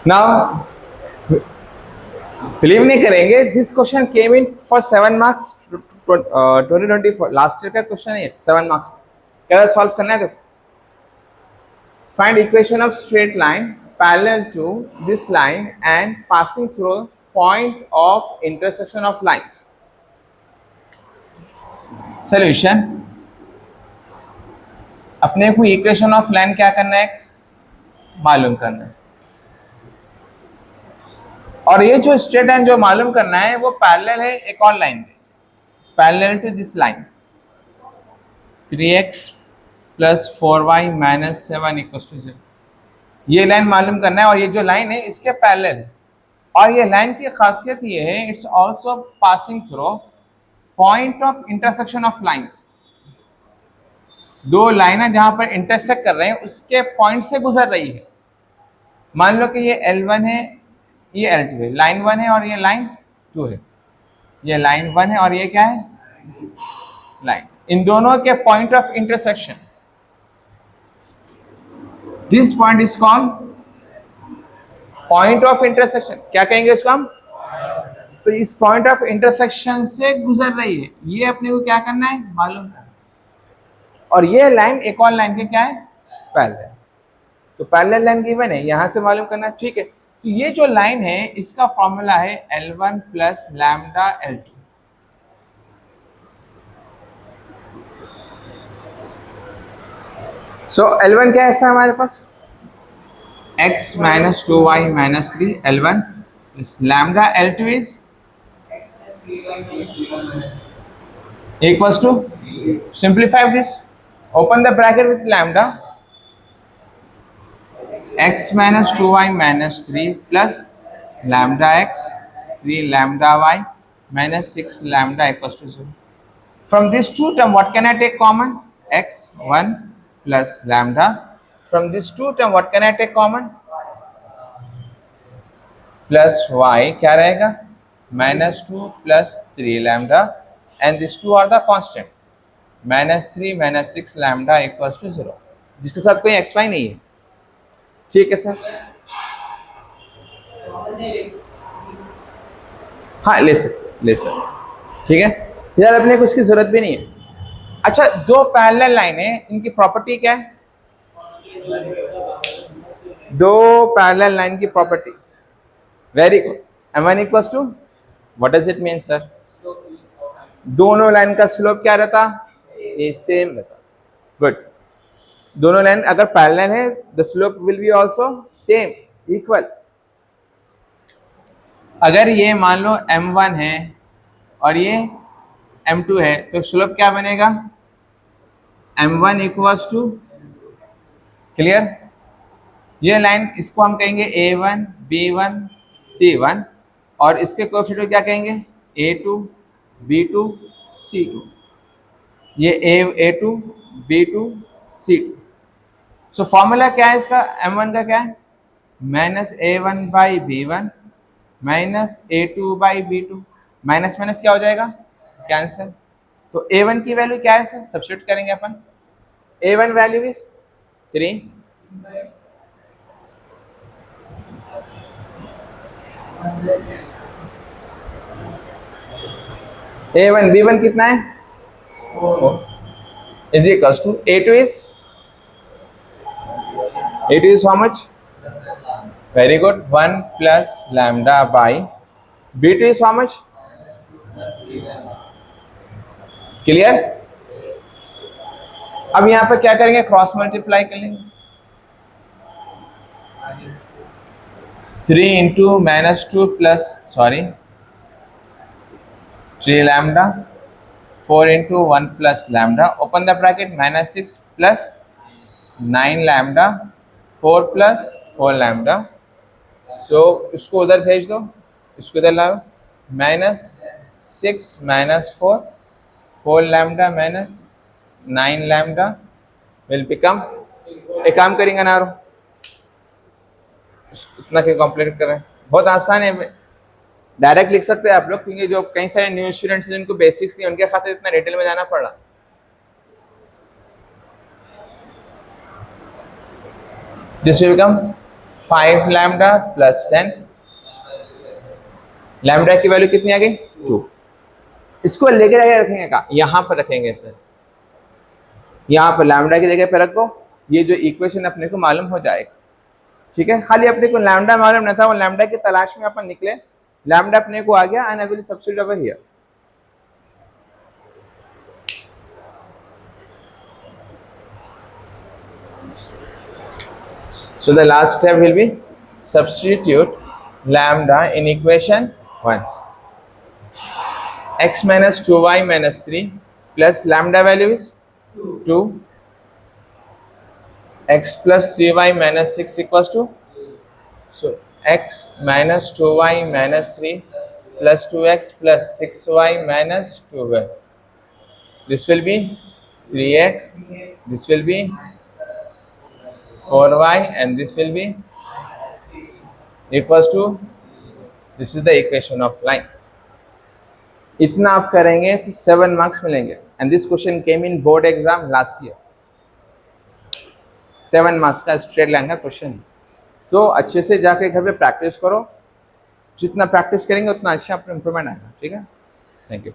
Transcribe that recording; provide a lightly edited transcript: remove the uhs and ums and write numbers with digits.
Now believe नहीं करेंगे, this question came in for 7 marks 2024, last year का question है 7 मार्क्स। क्या सॉल्व करना है? देखो, find equation of straight line parallel to this line and passing through point of intersection of lines. Solution, अपने को इक्वेशन ऑफ लाइन क्या करना है? मालूम करना है। और ये जो स्ट्रेट लाइन जो मालूम करना है वो पैरेलल है एक और लाइन पे, parallel to this line 3x plus 4y minus 7 equals to 0। ये लाइन मालूम करना है और ये जो लाइन है इसके पैरेलल है। और ये लाइन की खासियत ये है, it's also passing through point of intersection of lines. दो लाइनें जहां पर इंटरसेक्ट कर रहे हैं उसके पॉइंट से गुजर रही है। मान लो कि ये L1 है, ये L2 है, लाइन 1 है और ये लाइन 2 है। ये लाइन 1 है और ये क्या है? लाइन। इन दोनों के point of intersection, this point is called point of intersection. क्या कहेंगे इसको हम? तो इस पॉइंट ऑफ इंटरसेक्शन से गुजर रही है, ये अपने को क्या करना है? मालूम करना है। और ये लाइन एक और लाइन के क्या है? पैरेलल। तो पैरेलल लाइन गिवन है, यहां से मालूम करना, ठीक है। तो ये जो लाइन है इसका फॉर्मूला है L1 प्लस लैम्डा L2। सो L1 क्या है हमारे पास? x minus 2y minus 3 L1 plus lambda L2 is equals to, simplify this, open the bracket with lambda x minus 2y minus 3 plus lambda x 3 lambda y minus 6 lambda equals to 0. From these two term what can I take common? X 1 plus lambda. From these two term what can I take common? Plus y क्या रहेगा? minus 2 plus 3 lambda, and these two are the constant, minus 3 minus 6 lambda equals to 0, जिसके साथ कोई x Y नहीं है। ठीक है sir? हाँ ले सर, ठीक है यार, अपने को उसकी जरूरत भी नहीं है। अच्छा, दो पैरेलल लाइन है, इनकी प्रॉपर्टी क्या है? दो पैरेलल लाइन की property, very good. m1 equals to, what does it mean sir? दोनों लाइन का स्लोप क्या रहता? ये सेम रहता। गुड। दोनों लाइन अगर पैरेलल है the slope will be also same, equal. अगर ये मान लो m1 है और ये m2 है तो स्लोप क्या बनेगा? m1 equals to, clear? ये लाइन इसको हम कहेंगे a1 b1 c1 और इसके कोएफिशिएंट क्या कहेंगे? a2 b2 c2। ये a2 b2 c2। So formula क्या है इसका? m1 का क्या है? Minus a1 by b1 minus a2 by b2। Minus minus क्या हो जाएगा? कैंसिल। तो a1 की वैल्यू क्या है सर? सब्स्टिट्यूट करेंगे अपन। a1 value is 3 a1 b1 कितना है? 4 is equals to a2 is how much? Very good, 1 plus lambda by b2 is how much? Clear? अब यहां पर क्या करेंगे? क्रॉस मल्टीप्लाई कर लेंगे। 3 into minus 2 plus 3 lambda, 4 into 1 plus lambda, open the bracket, minus 6 plus 9 lambda, 4 plus 4 lambda। सो इसको उधर भेज दो, इसको इधर लाओ, minus 6 minus 4 4 lambda minus 9 lambda will become, एक काम करेंगे ना, इतना क्यों कॉम्प्लिकेट कर रहे हैं? बहुत आसान है, डायरेक्ट लिख सकते हैं आप लोग, क्योंकि जो कई सारे न्यू स्टूडेंट्स जिनको बेसिक्स नहीं उनके खातिर इतना डिटेल में जाना पड़ा। This will become 5 lambda plus 10, lambda की वैल्यू कितनी आ गई 2। इसको लेकर आगे रखेंगे का यहाँ पर रखेंगे सर, यहाँ पर लैम्डा की जगह पे रखो, ये जो इक्वेशन अपने को मालूम हो जाएगा। ठीक है, खाली अपने को लैम्डा मालूम नहीं था, वो लैम्डा की तलाश में अपन निकले, लैम्डा अपने को आ गया and I will substitute over here. So the last step will be substitute lambda in equation 1. X minus 2y minus 3 plus lambda value is 2. X plus 3y minus 6 equals to, so x minus 2y minus 3 plus 2x plus 6y minus 2y. This will be 3x, this will be 4y and this will be equals to, this is the equation of line. इतना आप करेंगे तो 7 marks मिलेंगे and this question came in board exam last year. 7 marks का straight line का question. तो अच्छे से जाके घर पे प्रैक्टिस करो, जितना प्रैक्टिस करेंगे उतना अच्छा अपना इंप्रूवमेंट आएगा। ठीक है, थैंक यू।